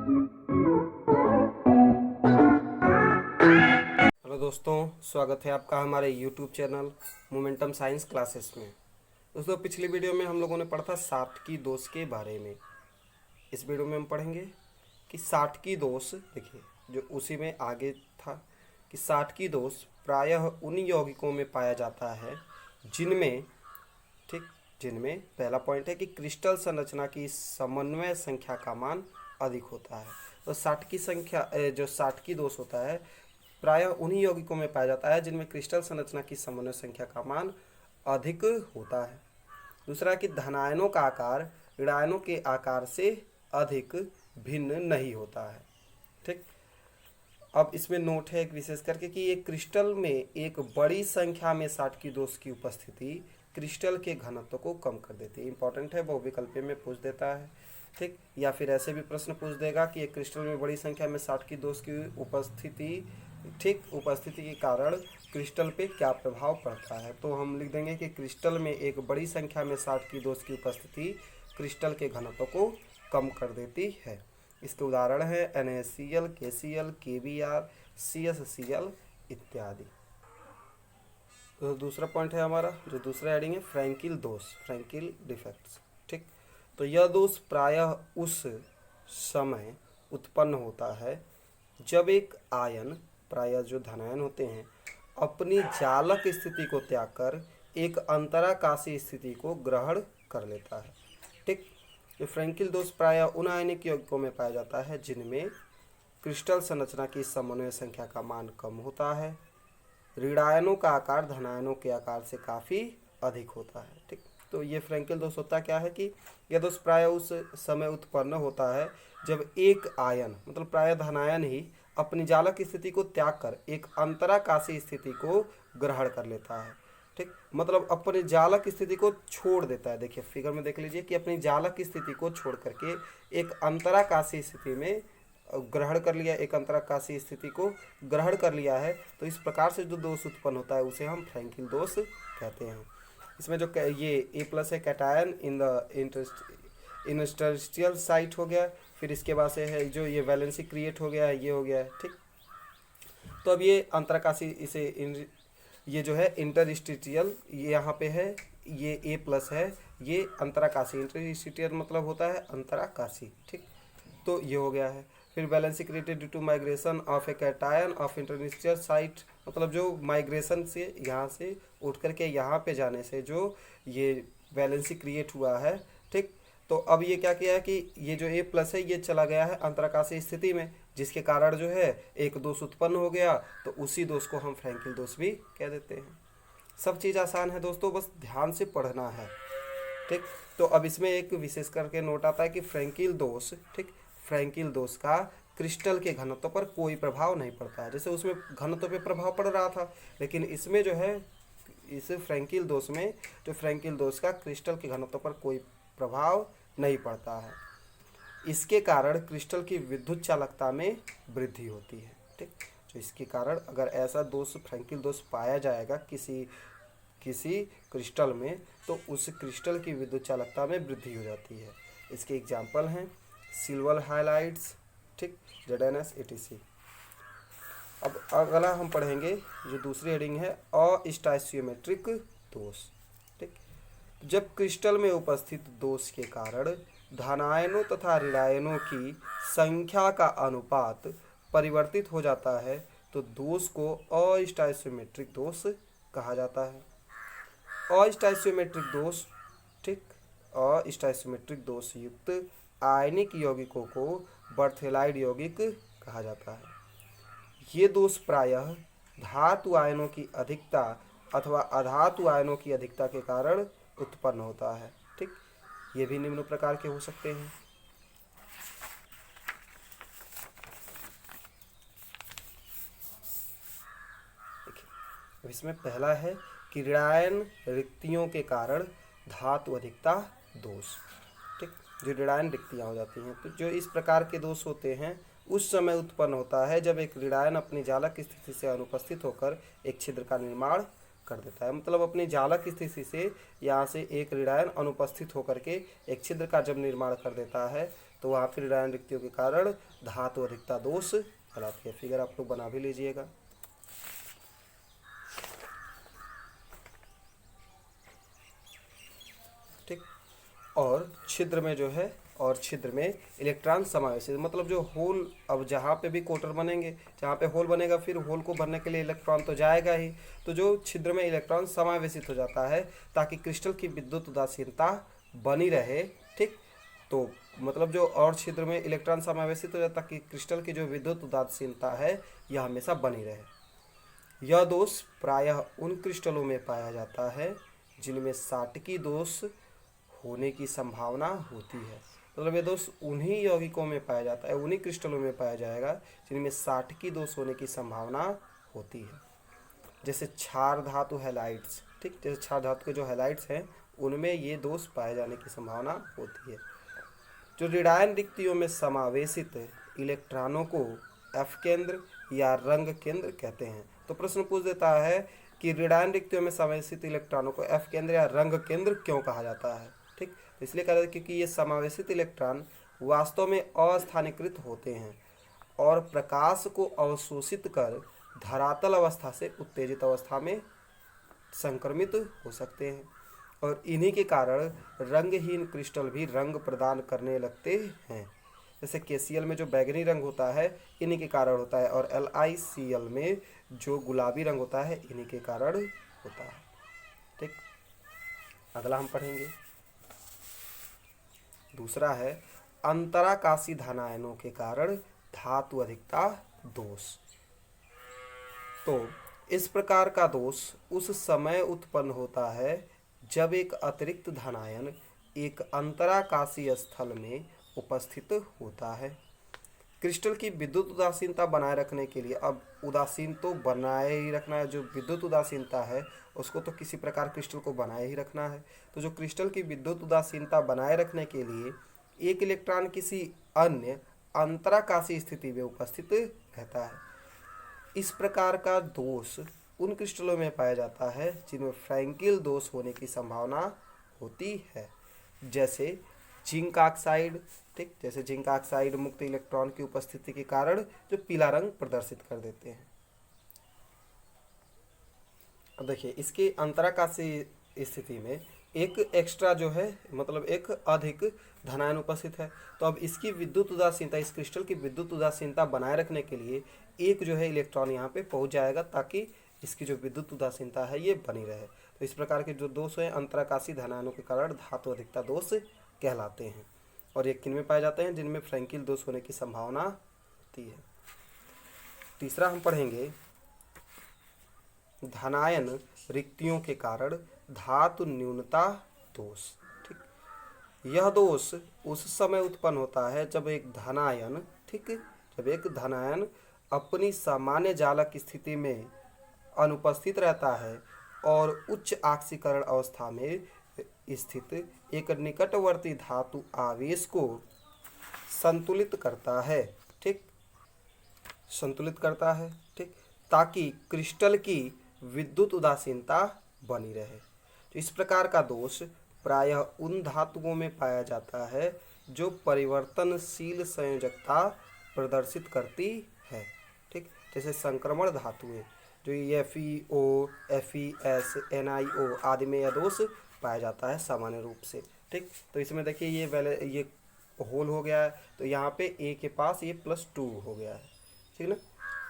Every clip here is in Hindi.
हेलो दोस्तों, स्वागत है आपका हमारे YouTube channel momentum science classes में। दोस्तों, पिछली वीडियो में हम लोगों ने पढ़ा था साटकी दोष के बारे में। इस वीडियो में हम पढ़ेंगे कि साटकी दोष, देखिए जो उसी में आगे था कि साटकी दोष प्रायः उन यौगिकों में पाया जाता है जिनमें, ठीक, जिनमें पहला पॉइंट है कि क्रिस्टल संरचना की समन्वय संख्या का मान अधिक होता है। तो साटकी संख्या जो साटकी दोष होता है प्रायः उन्हीं यौगिकों में पाया जाता है जिनमें क्रिस्टल संरचना की समन्वय संख्या का मान अधिक होता है। दूसरा कि धनायनों का आकार ऋणायनों के आकार से अधिक भिन्न नहीं होता है। ठीक, अब इसमें नोट है एक विशेष करके कि एक क्रिस्टल में एक बड़ी संख्या में साटकी दोष की उपस्थिति क्रिस्टल के घनत्व को कम कर देती है। इंपॉर्टेंट है, बहुविकल्पीय में पूछ देता है। ठीक, या फिर ऐसे भी प्रश्न पूछ देगा कि एक क्रिस्टल में बड़ी संख्या में साटकी दोष की उपस्थिति, ठीक, उपस्थिति के कारण क्रिस्टल पे क्या प्रभाव पड़ता है। तो हम लिख देंगे कि क्रिस्टल में एक बड़ी संख्या में साटकी दोष की उपस्थिति क्रिस्टल के घनत्व को कम कर देती है। इसके उदाहरण है NaCl, KCl, KBr, CsCl इत्यादि। तो दूसरा पॉइंट है हमारा, जो दूसरा हेडिंग है फ्रैंकिल दोष, फ्रैंकिल डिफेक्ट्स। ठीक, तो यह दोष प्रायः उस समय उत्पन्न होता है जब एक आयन, प्रायः जो धनायन होते हैं, अपनी जालक स्थिति को त्याग कर एक अंतराकाशी स्थिति को ग्रहण कर लेता है। ठीक, ये फ्रैंकिल दोष प्रायः उन आयनिक यौगिकों में पाया जाता है जिनमें क्रिस्टल संरचना की समन्वय संख्या का मान कम होता है, ऋणायनों का आकार धनायनों के आकार से काफ़ी अधिक होता है। ठीक, तो ये फ्रैंकिल दोष होता क्या है कि यह दोष प्रायः उस समय उत्पन्न होता है जब एक आयन, मतलब प्रायः धनायन ही, अपनी जालक स्थिति को त्याग कर एक अंतराकाशी स्थिति को ग्रहण कर लेता है। ठीक, मतलब अपने जालक स्थिति को छोड़ देता है। देखिए फिगर में देख लीजिए कि अपनी जालक स्थिति को छोड़ करके एक अंतराकाशी स्थिति में ग्रहण कर लिया, एक अंतराकाशी स्थिति को ग्रहण कर लिया है। तो इस प्रकार से जो दोष उत्पन्न होता है उसे हम फ्रैंकिल दोष कहते हैं। इसमें जो ये A+ है cation in the interstitial site हो गया, फिर इसके बाद से है जो ये वैलेंसी क्रिएट हो गया है, ये हो गया है। ठीक, तो अब ये अंतराकाशी, इसे ये जो है इंटरस्टिशियल, ये यहाँ पे है, ये A+ है, ये अंतराकाशी, इंटरस्टिशियल मतलब होता है अंतराकाशी। ठीक, तो ये हो गया है। फिर valency created due to migration of a cation of interstitial site, मतलब जो माइग्रेशन से यहाँ से उठ करके यहाँ पे जाने से जो ये वैलेंसी क्रिएट हुआ है। ठीक, तो अब ये क्या किया है कि ये जो A+ है ये चला गया है अंतराकाशी स्थिति में, जिसके कारण जो है एक दोष उत्पन्न हो गया। तो उसी दोष को हम फ्रैंकिल दोष भी कह देते हैं। सब चीज़ आसान है दोस्तों, बस ध्यान से पढ़ना है। ठीक, तो अब इसमें एक विशेष करके नोट आता है कि फ्रैंकिल दोष, ठीक, फ्रैंकिल दोष का क्रिस्टल के घनत्व पर कोई प्रभाव नहीं पड़ता है। जैसे उसमें घनत्व पे प्रभाव पड़ रहा था, लेकिन इसमें जो है, इस फ्रैंकिल दोष में, जो फ्रैंकिल दोष का क्रिस्टल के घनत्व पर कोई प्रभाव नहीं पड़ता है। इसके कारण क्रिस्टल की विद्युत चालकता में वृद्धि होती है। ठीक, तो इसके कारण अगर ऐसा दोष, फ्रैंकिल दोष पाया जाएगा किसी क्रिस्टल में, तो उस क्रिस्टल की विद्युत चालकता में वृद्धि हो जाती है। इसके एग्जाम्पल हैं सिल्वर हाइलाइट्स, ठीक, ZnS etc। अब अगला हम पढ़ेंगे जो दूसरी हेडिंग है अस्टाइशियोमेट्रिक दोष। ठीक, जब क्रिस्टल में उपस्थित दोष के कारण धनायनों तथा ऋणायनों की संख्या का अनुपात परिवर्तित हो जाता है तो दोष को अस्टाइशियोमेट्रिक दोष कहा जाता है। अस्टाइशियोमेट्रिक दोष, ठीक, अस्टाइशियोमेट्रिक दोष युक्त आयनिक यौगिकों को बर्थेलाइड यौगिक कहा जाता है। ये दोष प्रायः धातु आयनों की अधिकता अथवा अधातु आयनों की अधिकता के कारण उत्पन्न होता है। ठीक, ये भी निम्न प्रकार के हो सकते हैं। देखिए, इसमें पहला है कि ऋणायन रिक्तियों के कारण धातु अधिकता दोष। ठीक, जो ऋणायन रिक्तियाँ हो जाती हैं, तो जो इस प्रकार के दोष होते हैं उस समय उत्पन्न होता है जब एक ऋणायन अपनी जालक स्थिति से अनुपस्थित होकर एक छिद्र का निर्माण कर देता है। मतलब अपनी जालक स्थिति से यहाँ से एक ऋणायन अनुपस्थित होकर के एक छिद्र का जब निर्माण कर देता है तो वहाँ फिर ऋणायन रिक्तियों के कारण धातु अधिकता दोष कहलाती है। फिगर आप लोग बना भी लीजिएगा। ठीक। और छिद्र में जो है, और छिद्र में इलेक्ट्रॉन समावेशित, मतलब जो होल, अब जहाँ पे भी कोटर बनेंगे, जहाँ पे होल बनेगा, फिर होल को भरने के लिए इलेक्ट्रॉन तो जाएगा ही, तो जो छिद्र में इलेक्ट्रॉन समावेशित हो जाता है ताकि क्रिस्टल की विद्युत उदासीनता बनी रहे। ठीक। तो मतलब जो और छिद्र में इलेक्ट्रॉन समावेशित हो जाता है ताकि क्रिस्टल की जो विद्युत उदासीनता है यह हमेशा बनी रहे। यह दोष प्रायः उन क्रिस्टलों में पाया जाता है जिनमें साटकी दोष होने की संभावना होती है। मतलब ये दोष उन्हीं यौगिकों में पाया जाता है, उन्हीं क्रिस्टलों में पाया जाएगा जिनमें साटकी दोष होने की संभावना होती है। जैसे क्षार धातु हैलाइड्स। ठीक। जैसे क्षार धातु के जो हैलाइड्स हैं उनमें ये दोष पाए जाने की संभावना होती है। जो ऋणायन रिक्तियों में समावेशित इलेक्ट्रॉनों को एफ केंद्र या रंग केंद्र कहते हैं। तो प्रश्न पूछ देता है कि ऋणायन रिक्तियों में समावेशित इलेक्ट्रॉनों को एफ केंद्र या रंग केंद्र क्यों कहा जाता है। ठीक। तो इसलिए कहा जाता है क्योंकि ये समावेशित इलेक्ट्रॉन वास्तव में अस्थानीकृत होते हैं और प्रकाश को अवशोषित कर धरातल अवस्था से उत्तेजित अवस्था में संक्रमित हो सकते हैं, और इन्हीं के कारण रंगहीन क्रिस्टल भी रंग प्रदान करने लगते हैं। जैसे KCl में जो बैगनी रंग होता है इन्हीं के कारण होता है, और LiCl में जो गुलाबी रंग होता है इन्हीं के कारण होता है। ठीक। अगला हम पढ़ेंगे, दूसरा है अंतराकाशी धनायनों के कारण धातु अधिकता दोष। तो इस प्रकार का दोष उस समय उत्पन्न होता है जब एक अतिरिक्त धनायन एक अंतराकाशीय स्थल में उपस्थित होता है। क्रिस्टल की विद्युत उदासीनता बनाए रखने के लिए, अब उदासीन तो बनाए ही रखना है, जो विद्युत उदासीनता है उसको तो किसी प्रकार क्रिस्टल को बनाए ही रखना है। तो जो क्रिस्टल की विद्युत उदासीनता बनाए रखने के लिए एक इलेक्ट्रॉन किसी अन्य अंतराकाशीय स्थिति में उपस्थित रहता है। इस प्रकार का दोष उन क्रिस्टलों में पाया जाता है जिनमें फ्रैंकिल दोष होने की संभावना होती है, जैसे जिंक ऑक्साइड। ठीक। जैसे जिंक ऑक्साइड मुक्त इलेक्ट्रॉन की उपस्थिति के कारण जो पीला रंग प्रदर्शित कर देते हैं। अब देखिए, इसकी अंतराकाशीय स्थिति में एक एक्स्ट्रा जो है, मतलब एक अधिक धनायन उपस्थित है, तो अब इसकी विद्युत उदासीनता, इस क्रिस्टल की विद्युत उदासीनता बनाए रखने के लिए एक जो है इलेक्ट्रॉन यहाँ पे पहुँच जाएगा ताकि इसकी जो विद्युत उदासीनता है ये बनी रहे। तो इस प्रकार के जो दोष हैं अंतराकाशी धनायनों के कारण धातु अधिकता दोष कहलाते हैं, और ये किन में पाए जाते हैं, जिनमें फ्रैंकिल दोष होने की संभावना होती है। तीसरा हम पढ़ेंगे धनायन रिक्तियों के कारण धातु न्यूनता दोष। ठीक। यह दोष उस समय उत्पन्न होता है जब एक धनायन, ठीक, जब एक धनायन अपनी सामान्य जालक स्थिति में अनुपस्थित रहता है और उच्च ऑक्सीकरण अवस्था में स्थित एक निकटवर्ती धातु आवेश को संतुलित करता है। ठीक। संतुलित करता है। ठीक। ताकि क्रिस्टल की विद्युत उदासीनता बनी रहे। तो इस प्रकार का दोष प्रायः उन धातुओं में पाया जाता है जो परिवर्तनशील संयोजकता प्रदर्शित करती है। ठीक। जैसे संक्रमण धातुएं, जो FeO, FeS, NiO आदि में यह दोष पाया जाता है सामान्य रूप से। ठीक। तो इसमें देखिए ये होल हो गया है, तो यहाँ पे A के पास ये +2 हो गया है। ठीक ना।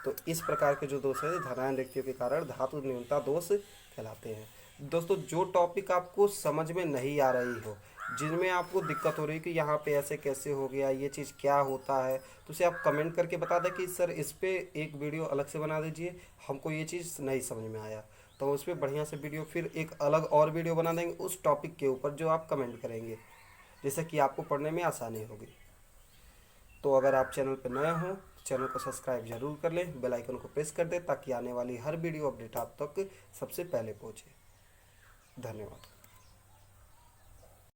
तो इस प्रकार के जो दोष है धनायन रिक्तियों के कारण धातु न्यूनता दोष कहलाते हैं। दोस्तों, जो टॉपिक आपको समझ में नहीं आ रही हो, जिनमें आपको दिक्कत हो रही है कि यहाँ पे ऐसे कैसे हो गया, ये चीज़ क्या होता है, तो उसे आप कमेंट करके बता दें कि सर इस पे एक वीडियो अलग से बना दीजिए, हमको ये चीज़ नहीं समझ में आया, तो उस पर बढ़िया से वीडियो, फिर एक अलग और वीडियो बना देंगे उस टॉपिक के ऊपर जो आप कमेंट करेंगे, जैसे कि आपको पढ़ने में आसानी होगी। तो अगर आप चैनल पर नए हों, चैनल को सब्सक्राइब जरूर कर लें, बेल आइकन को प्रेस कर दें ताकि आने वाली हर वीडियो अपडेट आप तक सबसे पहले पहुँचे। धन्यवाद।